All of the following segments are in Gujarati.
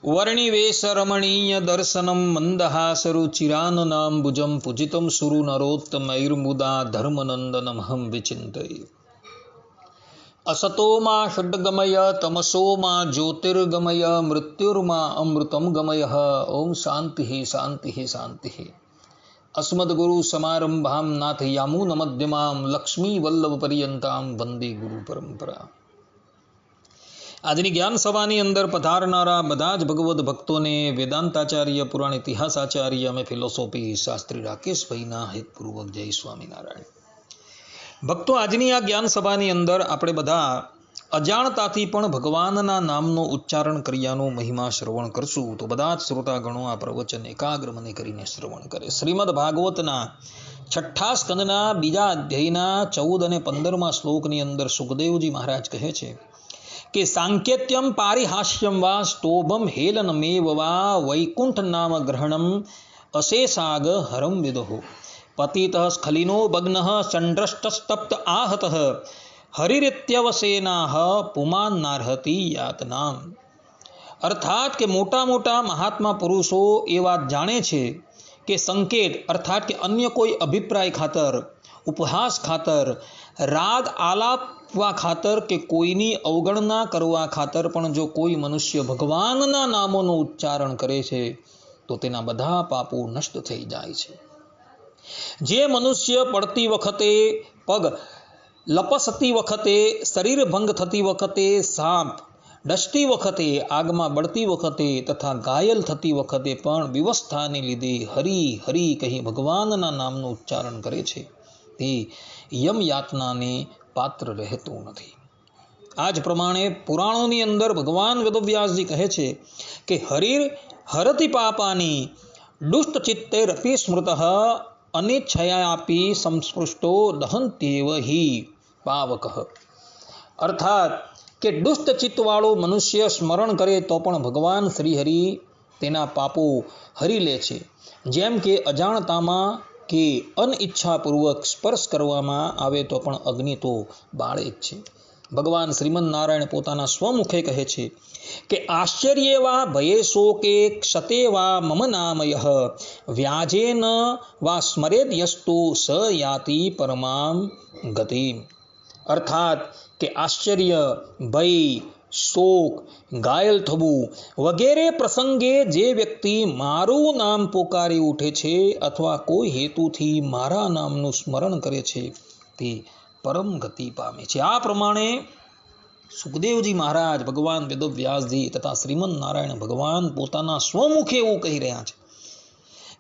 वर्णिवेशरमणीय दर्शनं मन्दहासरुचिराननाम्बुजं पूजितं सुरनरोत्तमैर्मुदा धर्मनन्दनमहं विचिन्तये। असतो मा षड्गमय तमसो मा ज्योतिर्गमय मृत्युर्मा अमृतं गमय। ओम शांति शांति शांति। अस्मद्गुरु समारंभां नाथ यामून मध्यमां लक्ष्मी वल्लभ पर्यंतां वंदे गुरु परंपरा। આજની જ્ઞાન સભાની અંદર પધારનારા બધા જ ભગવદ્ ભક્તોને વેદાંતાચાર્ય પુરાણ ઇતિહાસાચાર્ય અને ફિલોસોફી શાસ્ત્રી રાકેશભાઈના હિતપૂર્વક જય સ્વામિનારાયણ। ભક્તો, આજની આ જ્ઞાન સભાની અંદર આપણે બધા અજાણતાથી પણ ભગવાનના નામનો ઉચ્ચારણ કર્યાનો મહિમા શ્રવણ કરશું। તો બધા જ શ્રોતાગણો આ પ્રવચન એકાગ્ર મને કરીને શ્રવણ કરે। શ્રીમદ ભાગવતના 6ઠા સ્કંદના બીજા અધ્યાયના 14 અને 15મા શ્લોકની અંદર સુખદેવજી મહારાજ કહે છે કે સાંકેત્યમ પારિહાસ્યમ વા સ્તોભમ હેલનમેવ વા વૈકુંઠ નામ ગ્રહણમ અશેષાગ હરમ વિદો પતિતઃ સ્ખલિનો ભગ્નઃ ચંદ્રષ્ટસ્તપ્ત आहतः હરિરિત્યવસેનાહ પુમાન્નાર્હતિ યાતનામ। અર્થાત કે મોટા મોટા મહાત્મા પુરુષો એ વાત જાણે છે કે સંકેત અર્થાત કે અન્ય કોઈ અભિપ્રાય ખાતર, ઉપહાસ ખાતર, રાગ આલાપવા ખાતર કે કોઈની અવગણના કરવા ખાતર પણ જો કોઈ મનુષ્ય ભગવાનના નામોનો ઉચ્ચારણ કરે છે તો તેના બધા પાપો નષ્ટ થઈ જાય છે। જે મનુષ્ય પડતી વખતે, પગ લપસતી વખતે, શરીર ભંગ થતી વખતે, સાપ ડસતી વખતે, આગમાં બળતી વખતે તથા ઘાયલ થતી વખતે પણ વિવસ્થાને લીધે હરી હરી કહી ભગવાનના નામનું ઉચ્ચારણ કરે છે તે યમ યાતનાને પાત્ર રહેતું નથી। આ જ પ્રમાણે પુરાણોની અંદર ભગવાન વેદવ્યાસજી કહે છે કે હરિર હરતિ પાપાની દુષ્ટ ચિત્તૈરપી સ્મૃતઃ અનિચ્છયાપી સંસ્પૃષ્ટો દહંત્યેવ હિ પાવકઃ। અર્થાત કે દુષ્ટ ચિત્તવાળો મનુષ્ય સ્મરણ કરે તો પણ ભગવાન શ્રી હરિ તેના પાપો હરી લે છે। જેમ કે અજાણતામાં કે અનિચ્છાપૂર્વક સ્પર્શ કરવામાં આવે તો પણ અગ્નિ તો બાળે જ છે। ભગવાન શ્રીમદ નારાયણ પોતાના સ્વમુખે કહે છે કે આશ્ચર્ય વા ભયે શોકે ક્ષતે વા મમ નામયઃ વ્યાજેન વા સ્મરેદ યસ્તુ સ યાતિ પરમામ ગતિમ। અર્થાત કે આશ્ચર્ય, ભય, શોક, ઘાયલ થવું વગેરે પ્રસંગે જે વ્યક્તિ મારું નામ પોકારી ઉઠે છે અથવા કોઈ હેતુથી મારા નામનું સ્મરણ કરે છે તે પરમ ગતિ પામે છે। આ પ્રમાણે સુખદેવજી મહારાજ, ભગવાન વેદવ્યાસજી તથા શ્રીમદ નારાયણ ભગવાન પોતાના સ્વમુખે એવું કહી રહ્યા છે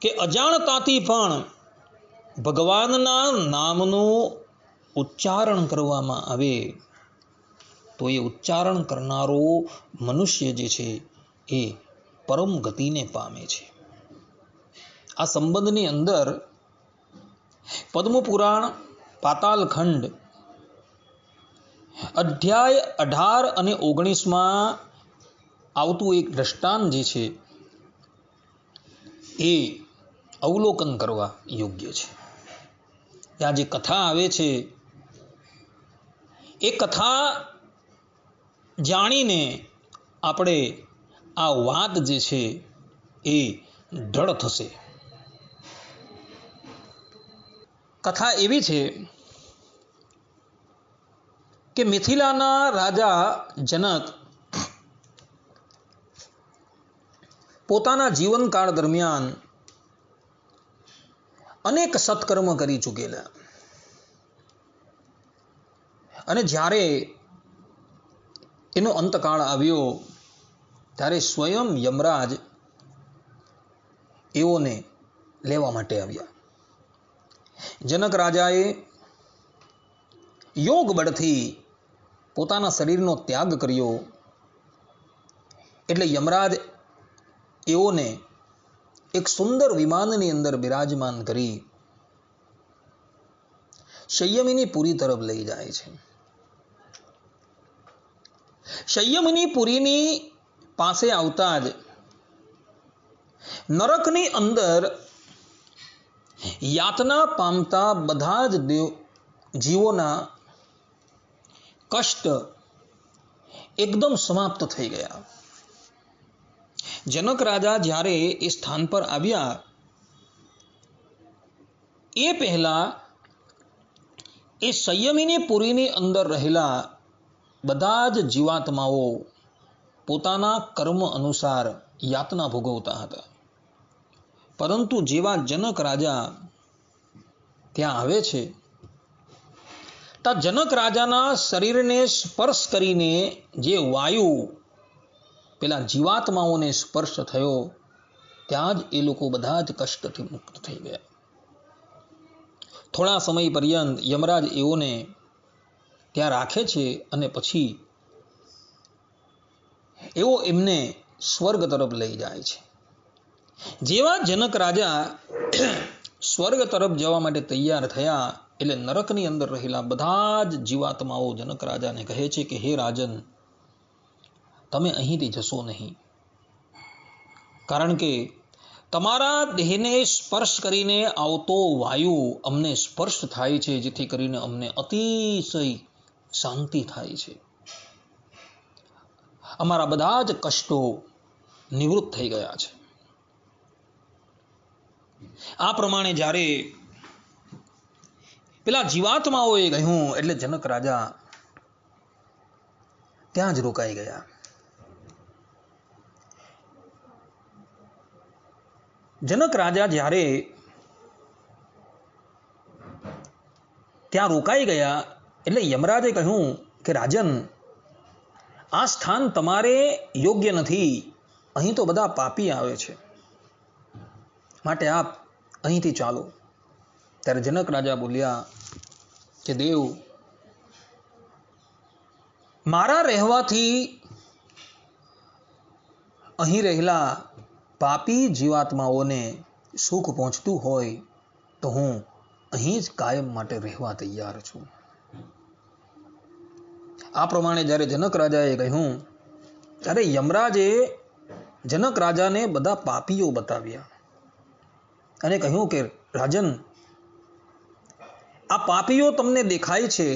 કે અજાણતાથી પણ ભગવાનના નામનું ઉચ્ચારણ કરવામાં આવે તો એ ઉચ્ચારણ કરનારો મનુષ્ય જે છે એ પરમ ગતિને પામે છે। આ સંબંધની અંદર પદ્મપુરાણ પાતાલખંડ અધ્યાય 18 અને 19માં આવતું એક દ્રષ્ટાંત જે છે એ અવલોકન કરવા યોગ્ય છે। ત્યાં જે કથા આવે છે એ કથા જાણીને આપણે આ વાત જે છે એ દ્રઢ થશે। કથા એવી છે કે મિથિલાના રાજા જનક પોતાના જીવનકાળ દરમિયાન અનેક સત્કર્મ કરી ચૂકેલા અને જ્યારે એનો અંતકાળ આવ્યો ત્યારે સ્વયં યમરાજ એઓને લેવા માટે આવ્યા। જનક રાજાએ યોગ બળથી પોતાના શરીરનો ત્યાગ કર્યો એટલે યમરાજ એઓને એક સુંદર વિમાનની અંદર બિરાજમાન કરી સંયમિની પુરી તરફ લઈ જાય છે। સંયમિની પુરીની પાસે આવતા જ નરકની અંદર યાતના પામતા બધા જ જીવોના કષ્ટ એકદમ સમાપ્ત થઈ ગયા। જનક રાજા જ્યારે એ સ્થાન પર આવ્યા એ પહેલા એ સંયમિની પુરીની અંદર રહેલા બધા જ જીવાત્માઓ પોતાના કર્મ અનુસાર યાતના ભોગવતા હતા. પરંતુ જેવા જનક રાજા ત્યાં આવે છે, ત્યાં જનક રાજાના શરીરને સ્પર્શ કરીને જે વાયુ પેલા જીવાત્માઓને સ્પર્શ થયો, ત્યાં જ એ લોકો બધા જ કષ્ટથી મુક્ત થઈ ગયા. થોડા સમય પર્યંત યમરાજ એઓને ત્યાં રાખે છે અને પછી એવો એમને સ્વર્ગ તરફ લઈ જાય છે. જેવા જનક રાજા સ્વર્ગ તરફ જવા માટે તૈયાર થયા એટલે નરકની અંદર રહેલા બધા જ જીવાત્માઓ જનક રાજાને કહે છે કે હે રાજન, તમે અહીંથી જશો નહીં, કારણ કે તમારા દેહને સ્પર્શ કરીને આવતો વાયુ અમને સ્પર્શ થાય છે, જેથી કરીને અમને અતિશય શાંતિ થાય છે. અમારા બધા જ કષ્ટો નિવૃત્ત થઈ ગયા છે. આ પ્રમાણે જ્યારે પેલા જીવાત્માઓએ કહ્યું એટલે જનક રાજા ત્યાં જ રોકાઈ ગયા. જનક રાજા જ્યારે ત્યાં રોકાઈ ગયા એટલે યમરાજે કહ્યું કે રાજન, આ સ્થાન તમારે યોગ્ય નથી, અહીં તો બધા પાપી આવે છે, માટે આપ અહીંથી ચાલો. ત્યારે જનક રાજા બોલ્યા કે દેવ, મારા રહેવાથી અહીં રહેલા પાપી જીવાત્માઓને સુખ પહોંચતું હોય તો હું અહીં જ કાયમ માટે રહેવા તૈયાર છું. આ પ્રમાણે જ્યારે જનક રાજાએ કહ્યું ત્યારે યમરાજે જનક રાજાને બધા પાપીઓ બતાવ્યા અને કહ્યું કે રાજન, આ પાપીઓ તમને દેખાય છે,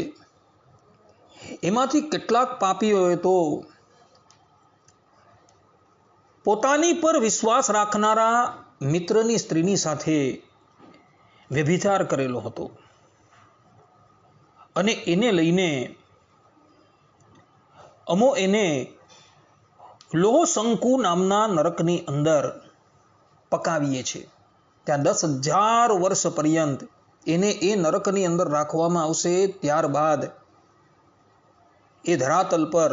એમાંથી કેટલાક પાપીઓએ તો પોતાની પર વિશ્વાસ રાખનારા મિત્રની સ્ત્રીની સાથે વ્યભિચાર કરેલો હતો અને એને લઈને અમો એને લોહશંકુ નામના નરકની અંદર પકાવીએ છીએ. ત્યાં 10,000 વર્ષ પર્યંત એને એ નરકની અંદર રાખવામાં આવશે. ત્યારબાદ એ ધરાતલ પર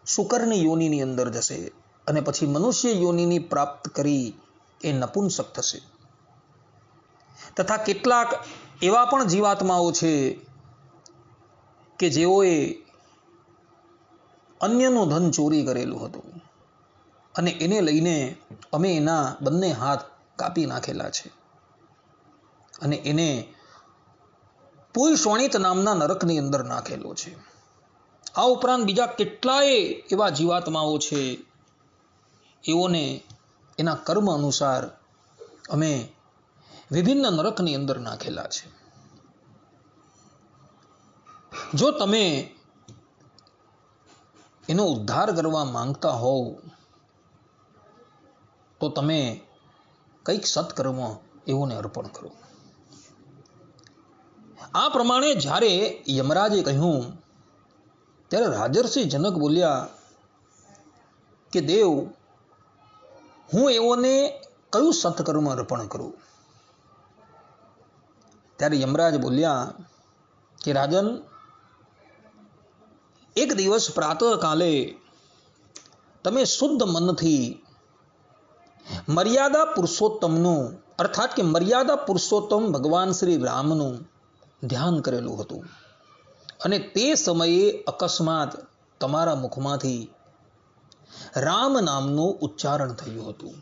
શુકરની યોનિની અંદર જશે અને પછી મનુષ્ય યોનિની પ્રાપ્ત કરી એ નપુંસક થશે. તથા કેટલાક એવા પણ જીવાત્માઓ છે કે જેઓએ અન્યનું ધન ચોરી કરેલું હતું અને એને લઈને અમે એના બંને હાથ કાપી નાખેલા છે અને એને પુયશોણિત નામના નરકની અંદર નાખેલો છે. આ ઉપરાંત બીજા કેટલાય એવા જીવાત્માઓ છે, એઓને એના કર્મ અનુસાર અમે વિભિન્ન નરકની અંદર નાખેલા છે. જો તમે એનો ઉદ્ધાર કરવા માંગતા હોવ તો તમે કંઈક સત્કર્મ એઓને અર્પણ કરો. આ પ્રમાણે જ્યારે યમરાજે કહ્યું ત્યારે રાજર્ષિ જનક બોલ્યા કે દેવ, હું એઓને કયું સત્કર્મ અર્પણ કરું? ત્યારે યમરાજ બોલ્યા કે રાજન, એક દિવસ પ્રાતઃકાલે તમે શુદ્ધ મનથી મર્યાદા પુરુષોત્તમનું અર્થાત કે મર્યાદા પુરુષોત્તમ ભગવાન શ્રી રામનું ધ્યાન કરેલું હતું અને તે સમયે અકસ્માત તમારા મુખમાંથી રામ નામનું ઉચ્ચારણ થયું હતું.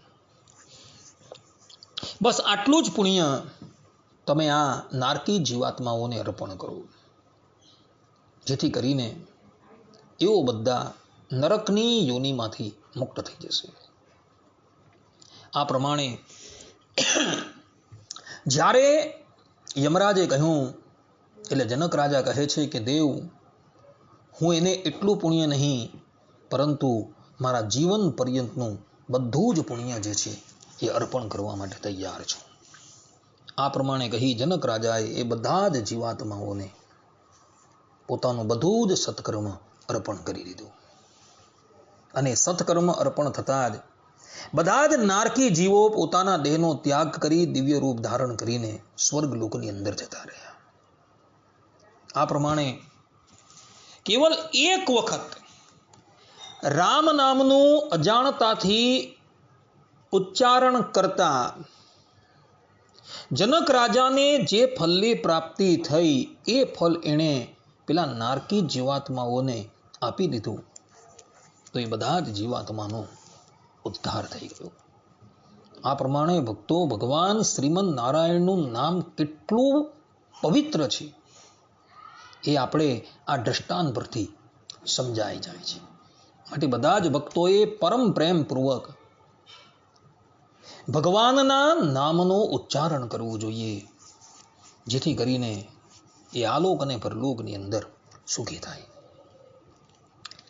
બસ આટલું જ પુણ્ય તમે આ નારકી જીવાત્માઓને અર્પણ કરો, જેથી કરીને એઓ બધા નરકની યોનિમાંથી મુક્ત થઈ જશે. આ પ્રમાણે જ્યારે યમરાજે કહ્યું એટલે જનક રાજા કહે છે કે દેવ, હું એને એટલું પુણ્ય નહીં પરંતુ મારા જીવન પર્યંતનું બધું જ પુણ્ય જે છે એ અર્પણ કરવા માટે તૈયાર છું. આ પ્રમાણે કહી જનક રાજાએ એ બધા જ જીવાત્માઓને પોતાનું બધું જ સત્કર્મ અર્પણ કરી દીધું. અને સત્કર્મ અર્પણ થતાં જ બધા જ નારકી જીવો પોતાના દેહનો ત્યાગ કરી દિવ્ય રૂપ ધારણ કરીને સ્વર્ગ લોકની અંદર જતા રહ્યા. આ પ્રમાણે કેવલ એક વખત રામ નામનું અજાણતાથી ઉચ્ચારણ કરતા જનક રાજાને જે ફલની પ્રાપ્તિ થઈ એ ફલ એણે પેલા નારકી જીવાત્માઓને આપી દીધું, તો એ બધા જ જીવાત્માનો ઉદ્ધાર થઈ ગયો. આ પ્રમાણે ભક્તો ભગવાન શ્રીમદ નારાયણનું નામ કેટલું પવિત્ર છે એ આપણે આ દ્રષ્ટાંત પરથી સમજાઈ જાય છે. માટે બધા જ ભક્તોએ પરમ પ્રેમપૂર્વક ભગવાનના નામનો ઉચ્ચારણ કરવું જોઈએ, જેથી કરીને એ આલોક અને પરલોકની અંદર સુખી થાય.